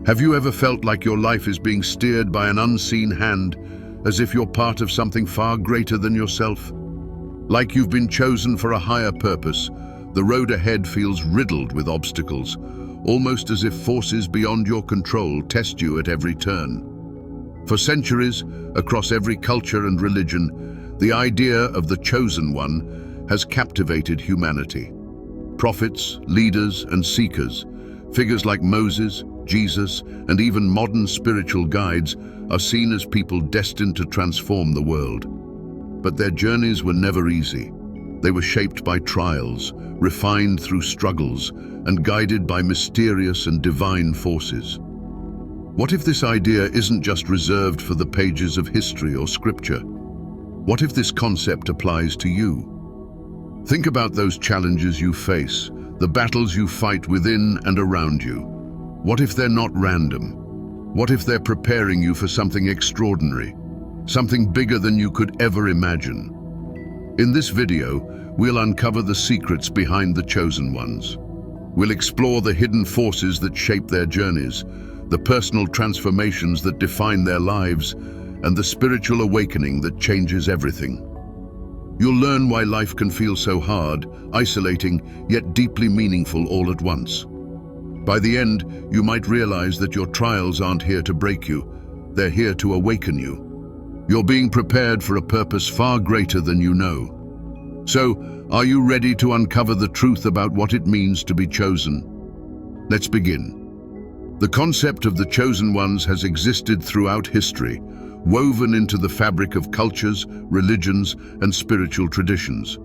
Have you ever felt like your life is being steered by an unseen hand, as if you're part of something far greater than yourself? Like you've been chosen for a higher purpose, the road ahead feels riddled with obstacles, almost as if forces beyond your control test you at every turn. For centuries, across every culture and religion, the idea of the chosen one has captivated humanity. Prophets, leaders, and seekers, figures like Moses, Jesus, and even modern spiritual guides are seen as people destined to transform the world. But their journeys were never easy. They were shaped by trials, refined through struggles, and guided by mysterious and divine forces. What if this idea isn't just reserved for the pages of history or scripture? What if this concept applies to you? Think about those challenges you face, the battles you fight within and around you. What if they're not random? What if they're preparing you for something extraordinary, something bigger than you could ever imagine? In this video, we'll uncover the secrets behind the chosen ones. We'll explore the hidden forces that shape their journeys, the personal transformations that define their lives, and the spiritual awakening that changes everything. You'll learn why life can feel so hard, isolating, yet deeply meaningful all at once. By the end, you might realize that your trials aren't here to break you, they're here to awaken you. You're being prepared for a purpose far greater than you know. So, are you ready to uncover the truth about what it means to be chosen? Let's begin. The concept of the chosen ones has existed throughout history, woven into the fabric of cultures, religions, and spiritual traditions.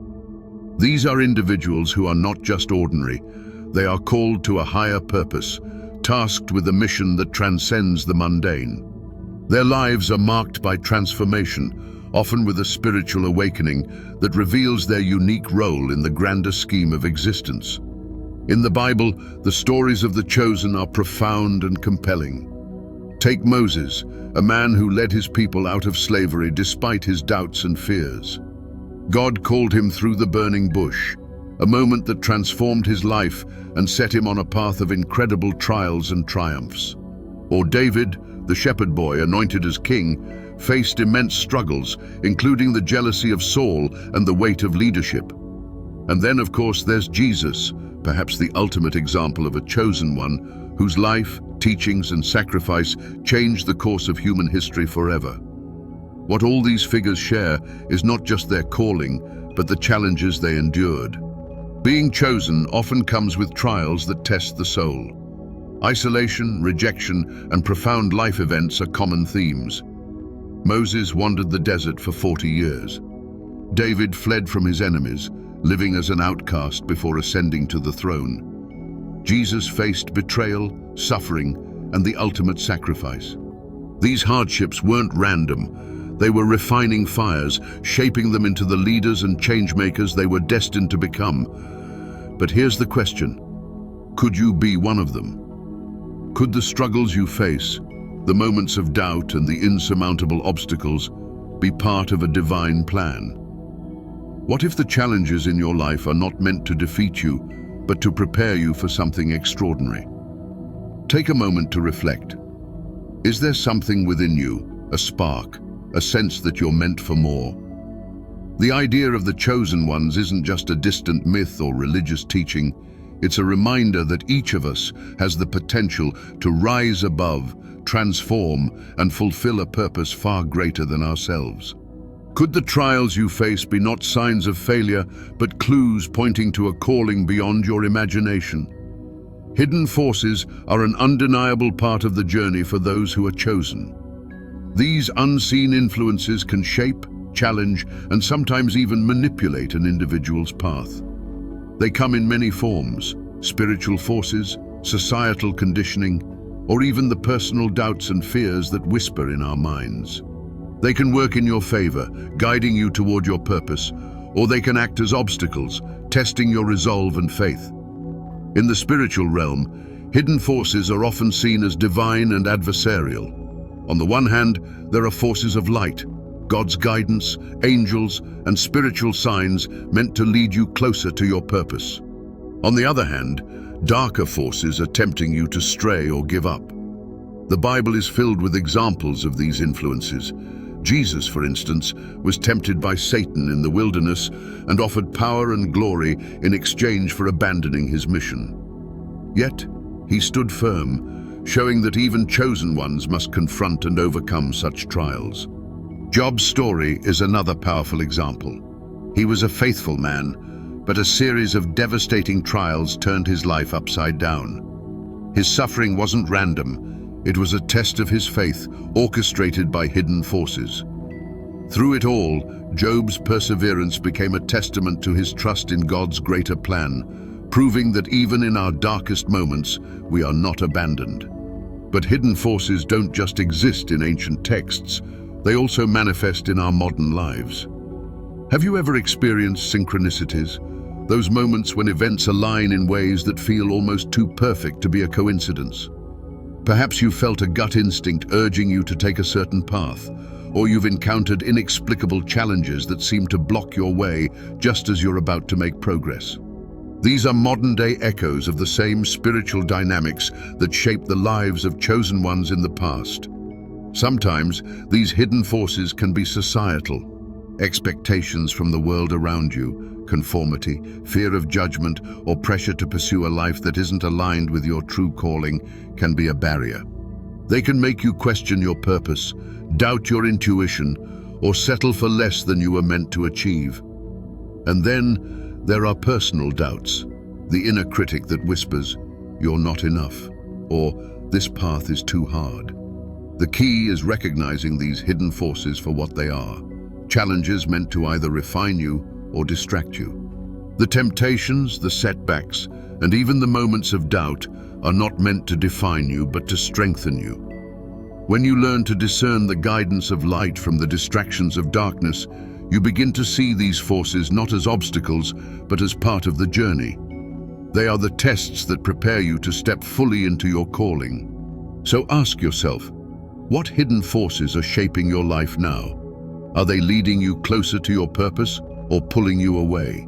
These are individuals who are not just ordinary. They are called to a higher purpose, tasked with a mission that transcends the mundane. Their lives are marked by transformation, often with a spiritual awakening that reveals their unique role in the grander scheme of existence. In the Bible, the stories of the chosen are profound and compelling. Take Moses, a man who led his people out of slavery despite his doubts and fears. God called him through the burning bush, a moment that transformed his life and set him on a path of incredible trials and triumphs. Or David, the shepherd boy anointed as king, faced immense struggles, including the jealousy of Saul and the weight of leadership. And then, of course, there's Jesus, perhaps the ultimate example of a chosen one, whose life, teachings, and sacrifice changed the course of human history forever. What all these figures share is not just their calling, but the challenges they endured. Being chosen often comes with trials that test the soul. Isolation, rejection, and profound life events are common themes. Moses wandered the desert for 40 years. David fled from his enemies, living as an outcast before ascending to the throne. Jesus faced betrayal, suffering, and the ultimate sacrifice. These hardships weren't random. They were refining fires, shaping them into the leaders and changemakers they were destined to become. But here's the question: could you be one of them? Could the struggles you face, the moments of doubt and the insurmountable obstacles, be part of a divine plan? What if the challenges in your life are not meant to defeat you, but to prepare you for something extraordinary? Take a moment to reflect. Is there something within you, a spark, a sense that you're meant for more? The idea of the chosen ones isn't just a distant myth or religious teaching. It's a reminder that each of us has the potential to rise above, transform, and fulfill a purpose far greater than ourselves. Could the trials you face be not signs of failure, but clues pointing to a calling beyond your imagination? Hidden forces are an undeniable part of the journey for those who are chosen. These unseen influences can shape, challenge, and sometimes even manipulate an individual's path. They come in many forms: spiritual forces, societal conditioning, or even the personal doubts and fears that whisper in our minds. They can work in your favor, guiding you toward your purpose, or they can act as obstacles, testing your resolve and faith. In the spiritual realm, hidden forces are often seen as divine and adversarial. On the one hand, there are forces of light, God's guidance, angels, and spiritual signs meant to lead you closer to your purpose. On the other hand, darker forces are tempting you to stray or give up. The Bible is filled with examples of these influences. Jesus, for instance, was tempted by Satan in the wilderness and offered power and glory in exchange for abandoning his mission. Yet, he stood firm, showing that even chosen ones must confront and overcome such trials. Job's story is another powerful example. He was a faithful man, but a series of devastating trials turned his life upside down. His suffering wasn't random. It was a test of his faith, orchestrated by hidden forces. Through it all, Job's perseverance became a testament to his trust in God's greater plan, proving that even in our darkest moments, we are not abandoned. But hidden forces don't just exist in ancient texts, they also manifest in our modern lives. Have you ever experienced synchronicities? Those moments when events align in ways that feel almost too perfect to be a coincidence. Perhaps you felt a gut instinct urging you to take a certain path, or you've encountered inexplicable challenges that seem to block your way just as you're about to make progress. These are modern-day echoes of the same spiritual dynamics that shaped the lives of chosen ones in the past. Sometimes, these hidden forces can be societal. Expectations from the world around you, conformity, fear of judgment, or pressure to pursue a life that isn't aligned with your true calling can be a barrier. They can make you question your purpose, doubt your intuition, or settle for less than you were meant to achieve. And then there are personal doubts, the inner critic that whispers, "You're not enough," or "This path is too hard." The key is recognizing these hidden forces for what they are, challenges meant to either refine you or distract you. The temptations, the setbacks, and even the moments of doubt are not meant to define you but to strengthen you. When you learn to discern the guidance of light from the distractions of darkness, you begin to see these forces not as obstacles but as part of the journey. They are the tests that prepare you to step fully into your calling. So ask yourself, what hidden forces are shaping your life now? Are they leading you closer to your purpose or pulling you away?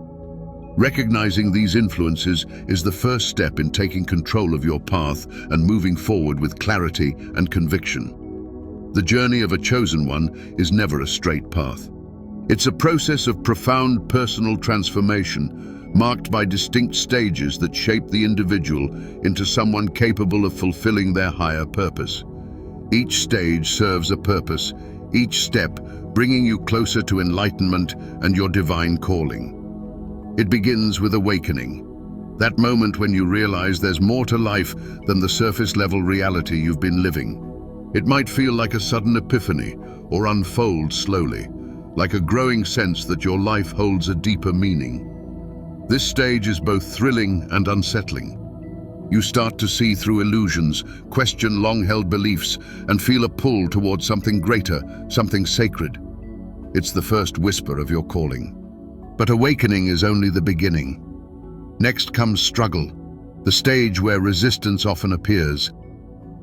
Recognizing these influences is the first step in taking control of your path and moving forward with clarity and conviction. The journey of a chosen one is never a straight path. It's a process of profound personal transformation, marked by distinct stages that shape the individual into someone capable of fulfilling their higher purpose. Each stage serves a purpose, each step bringing you closer to enlightenment and your divine calling. It begins with awakening, that moment when you realize there's more to life than the surface-level reality you've been living. It might feel like a sudden epiphany or unfold slowly, like a growing sense that your life holds a deeper meaning. This stage is both thrilling and unsettling. You start to see through illusions, question long-held beliefs, and feel a pull towards something greater, something sacred. It's the first whisper of your calling. But awakening is only the beginning. Next comes struggle, the stage where resistance often appears.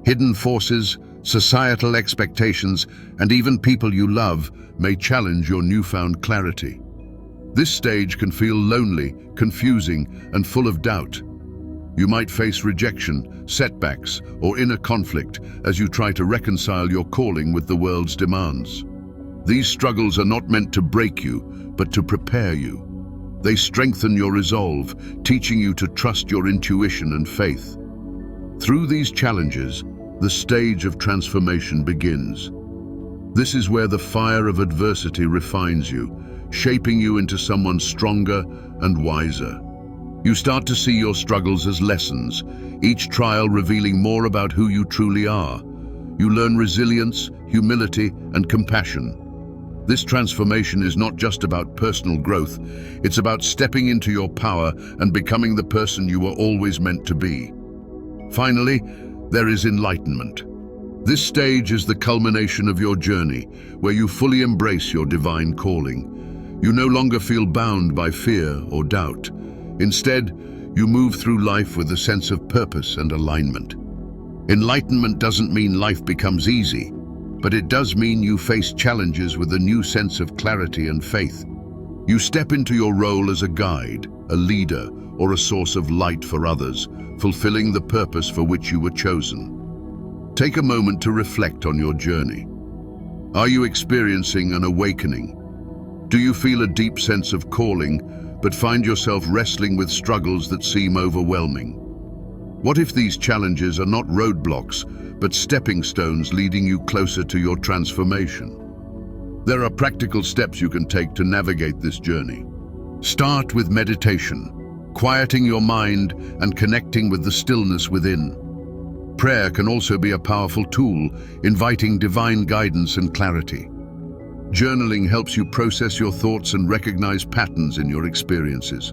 Hidden forces, societal expectations, and even people you love may challenge your newfound clarity. This stage can feel lonely, confusing, and full of doubt. You might face rejection, setbacks, or inner conflict as you try to reconcile your calling with the world's demands. These struggles are not meant to break you, but to prepare you. They strengthen your resolve, teaching you to trust your intuition and faith. Through these challenges, the stage of transformation begins. This is where the fire of adversity refines you, shaping you into someone stronger and wiser. You start to see your struggles as lessons, each trial revealing more about who you truly are. You learn resilience, humility, and compassion. This transformation is not just about personal growth, it's about stepping into your power and becoming the person you were always meant to be. Finally, there is enlightenment. This stage is the culmination of your journey, where you fully embrace your divine calling. You no longer feel bound by fear or doubt. Instead, you move through life with a sense of purpose and alignment. Enlightenment doesn't mean life becomes easy, but it does mean you face challenges with a new sense of clarity and faith. You step into your role as a guide, a leader, or a source of light for others, fulfilling the purpose for which you were chosen. Take a moment to reflect on your journey. Are you experiencing an awakening? Do you feel a deep sense of calling, but find yourself wrestling with struggles that seem overwhelming? What if these challenges are not roadblocks, but stepping stones leading you closer to your transformation? There are practical steps you can take to navigate this journey. Start with meditation, quieting your mind and connecting with the stillness within. Prayer can also be a powerful tool, inviting divine guidance and clarity. Journaling helps you process your thoughts and recognize patterns in your experiences.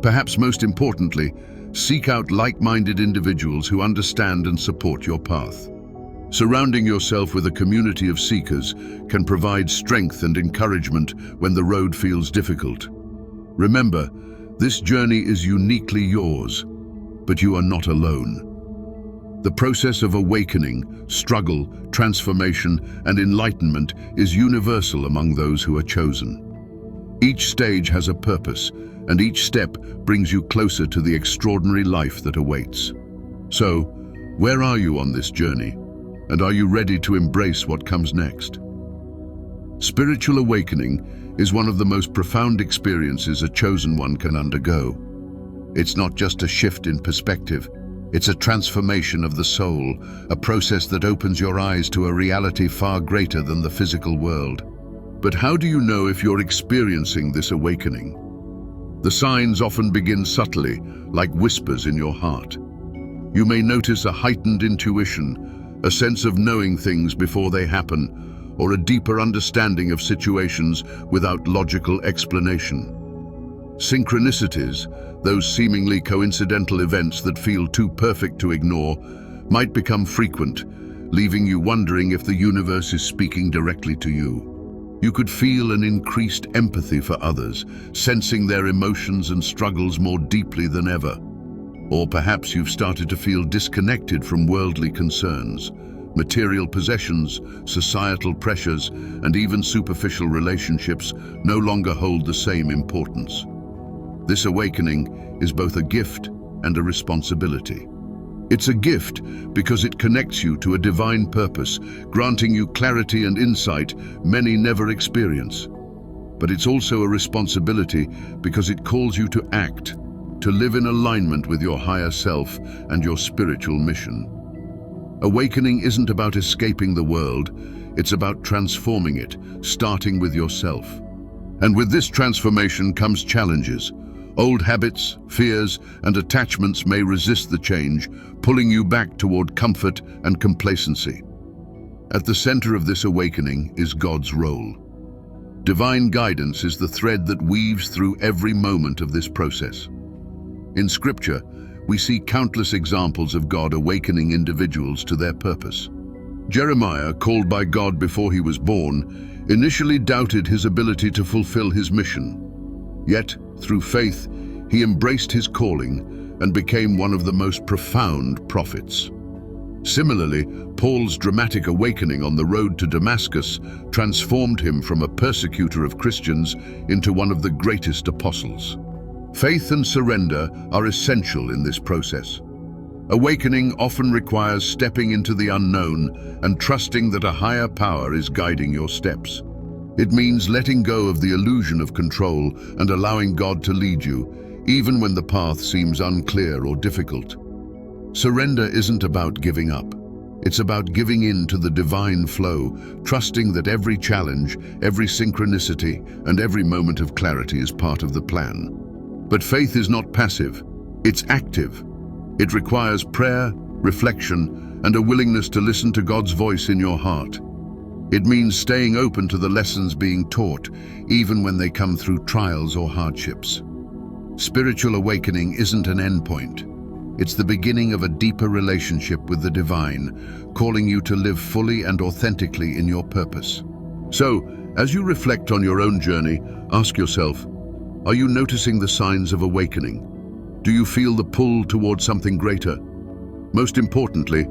Perhaps most importantly, seek out like-minded individuals who understand and support your path. Surrounding yourself with a community of seekers can provide strength and encouragement when the road feels difficult. Remember, this journey is uniquely yours, but you are not alone. The process of awakening, struggle, transformation, and enlightenment is universal among those who are chosen. Each stage has a purpose, and each step brings you closer to the extraordinary life that awaits. So, where are you on this journey? And are you ready to embrace what comes next? Spiritual awakening is one of the most profound experiences a chosen one can undergo. It's not just a shift in perspective, it's a transformation of the soul, a process that opens your eyes to a reality far greater than the physical world. But how do you know if you're experiencing this awakening? The signs often begin subtly, like whispers in your heart. You may notice a heightened intuition, a sense of knowing things before they happen, or a deeper understanding of situations without logical explanation. Synchronicities, those seemingly coincidental events that feel too perfect to ignore, might become frequent, leaving you wondering if the universe is speaking directly to you. You could feel an increased empathy for others, sensing their emotions and struggles more deeply than ever. Or perhaps you've started to feel disconnected from worldly concerns. Material possessions, societal pressures, and even superficial relationships no longer hold the same importance. This awakening is both a gift and a responsibility. It's a gift because it connects you to a divine purpose, granting you clarity and insight many never experience. But it's also a responsibility because it calls you to act, to live in alignment with your higher self and your spiritual mission. Awakening isn't about escaping the world, it's about transforming it, starting with yourself. And with this transformation comes challenges. Old habits, fears, and attachments may resist the change, pulling you back toward comfort and complacency. At the center of this awakening is God's role. Divine guidance is the thread that weaves through every moment of this process. In Scripture, we see countless examples of God awakening individuals to their purpose. Jeremiah, called by God before he was born, initially doubted his ability to fulfill his mission. Yet, through faith, he embraced his calling and became one of the most profound prophets. Similarly, Paul's dramatic awakening on the road to Damascus transformed him from a persecutor of Christians into one of the greatest apostles. Faith and surrender are essential in this process. Awakening often requires stepping into the unknown and trusting that a higher power is guiding your steps. It means letting go of the illusion of control and allowing God to lead you, even when the path seems unclear or difficult. Surrender isn't about giving up. It's about giving in to the divine flow, trusting that every challenge, every synchronicity, and every moment of clarity is part of the plan. But faith is not passive, it's active. It requires prayer, reflection, and a willingness to listen to God's voice in your heart. It means staying open to the lessons being taught, even when they come through trials or hardships. Spiritual awakening isn't an endpoint. It's the beginning of a deeper relationship with the divine, calling you to live fully and authentically in your purpose. So, as you reflect on your own journey, ask yourself, are you noticing the signs of awakening? Do you feel the pull towards something greater? Most importantly,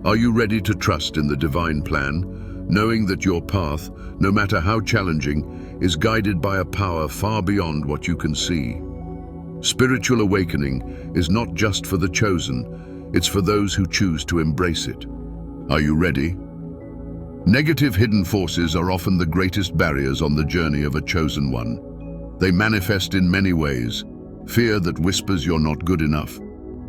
are you ready to trust in the divine plan, knowing that your path, no matter how challenging, is guided by a power far beyond what you can see? Spiritual awakening is not just for the chosen, it's for those who choose to embrace it. Are you ready? Negative hidden forces are often the greatest barriers on the journey of a chosen one. They manifest in many ways: fear that whispers you're not good enough,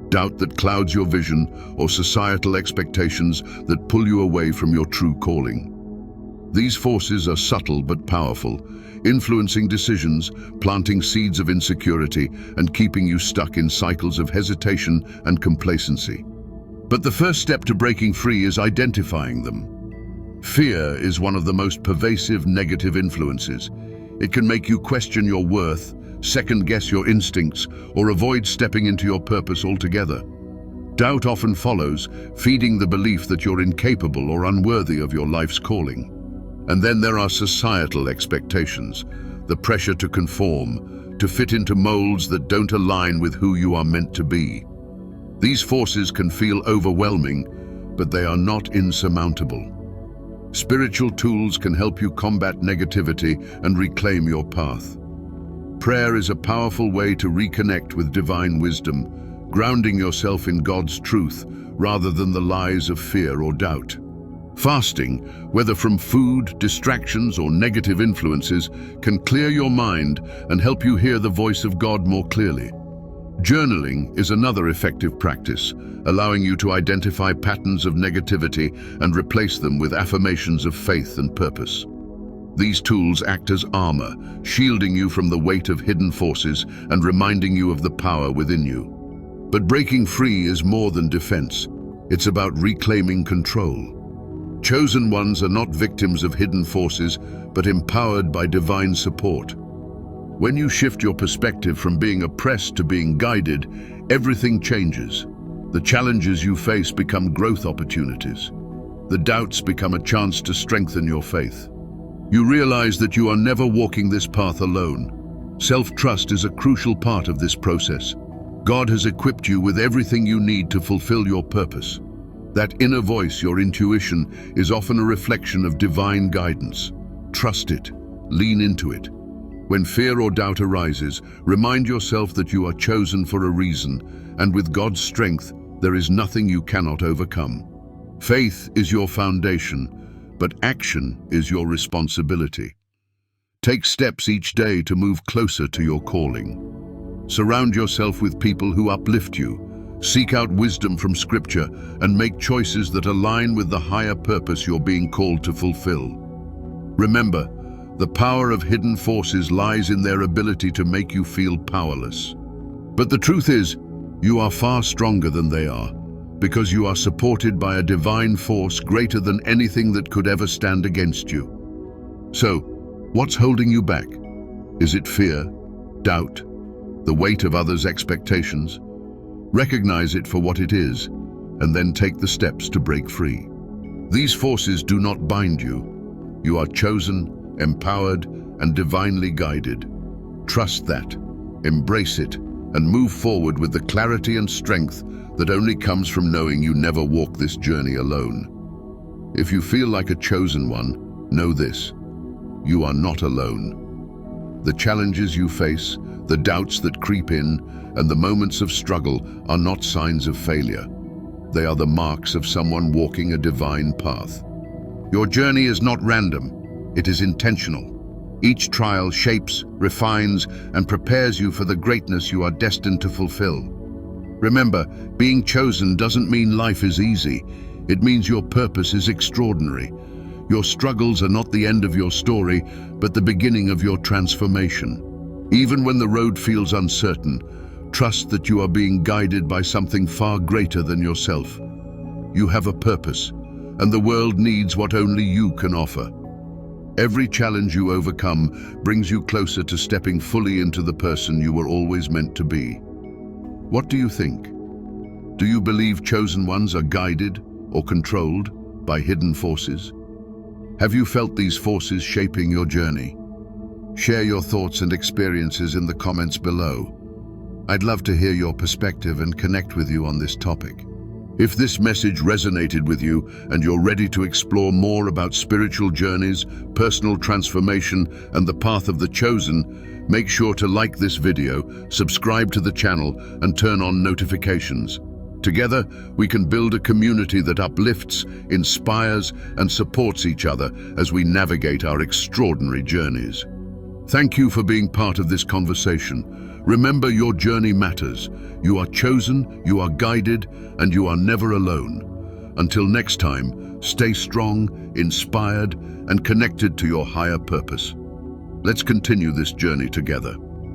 doubt that clouds your vision, or societal expectations that pull you away from your true calling. These forces are subtle but powerful, influencing decisions, planting seeds of insecurity, and keeping you stuck in cycles of hesitation and complacency. But the first step to breaking free is identifying them. Fear is one of the most pervasive negative influences. It can make you question your worth, second-guess your instincts, or avoid stepping into your purpose altogether. Doubt often follows, feeding the belief that you're incapable or unworthy of your life's calling. And then there are societal expectations, the pressure to conform, to fit into molds that don't align with who you are meant to be. These forces can feel overwhelming, but they are not insurmountable. Spiritual tools can help you combat negativity and reclaim your path. Prayer is a powerful way to reconnect with divine wisdom, grounding yourself in God's truth rather than the lies of fear or doubt. Fasting, whether from food, distractions, or negative influences, can clear your mind and help you hear the voice of God more clearly. Journaling is another effective practice, allowing you to identify patterns of negativity and replace them with affirmations of faith and purpose. These tools act as armor, shielding you from the weight of hidden forces and reminding you of the power within you. But breaking free is more than defense. It's about reclaiming control. Chosen ones are not victims of hidden forces, but empowered by divine support. When you shift your perspective from being oppressed to being guided, everything changes. The challenges you face become growth opportunities. The doubts become a chance to strengthen your faith. You realize that you are never walking this path alone. Self-trust is a crucial part of this process. God has equipped you with everything you need to fulfill your purpose. That inner voice, your intuition, is often a reflection of divine guidance. Trust it. Lean into it. When fear or doubt arises, remind yourself that you are chosen for a reason, and with God's strength, there is nothing you cannot overcome. Faith is your foundation, but action is your responsibility. Take steps each day to move closer to your calling. Surround yourself with people who uplift you. Seek out wisdom from Scripture and make choices that align with the higher purpose you're being called to fulfill. Remember, the power of hidden forces lies in their ability to make you feel powerless. But the truth is, you are far stronger than they are, because you are supported by a divine force greater than anything that could ever stand against you. So, what's holding you back? Is it fear, doubt, the weight of others' expectations? Recognize it for what it is, and then take the steps to break free. These forces do not bind you. You are chosen, empowered, and divinely guided. Trust that, embrace it, and move forward with the clarity and strength that only comes from knowing you never walk this journey alone. If you feel like a chosen one, know this: you are not alone. The challenges you face, the doubts that creep in, and the moments of struggle are not signs of failure. They are the marks of someone walking a divine path. Your journey is not random, it is intentional. Each trial shapes, refines, and prepares you for the greatness you are destined to fulfill. Remember, being chosen doesn't mean life is easy. It means your purpose is extraordinary. Your struggles are not the end of your story, but the beginning of your transformation. Even when the road feels uncertain, trust that you are being guided by something far greater than yourself. You have a purpose, and the world needs what only you can offer. Every challenge you overcome brings you closer to stepping fully into the person you were always meant to be. What do you think? Do you believe chosen ones are guided or controlled by hidden forces? Have you felt these forces shaping your journey? Share your thoughts and experiences in the comments below. I'd love to hear your perspective and connect with you on this topic. If this message resonated with you and you're ready to explore more about spiritual journeys, personal transformation, and the path of the chosen, make sure to like this video, subscribe to the channel, and turn on notifications. Together, we can build a community that uplifts, inspires, and supports each other as we navigate our extraordinary journeys. Thank you for being part of this conversation. Remember, your journey matters. You are chosen, you are guided, and you are never alone. Until next time, stay strong, inspired, and connected to your higher purpose. Let's continue this journey together.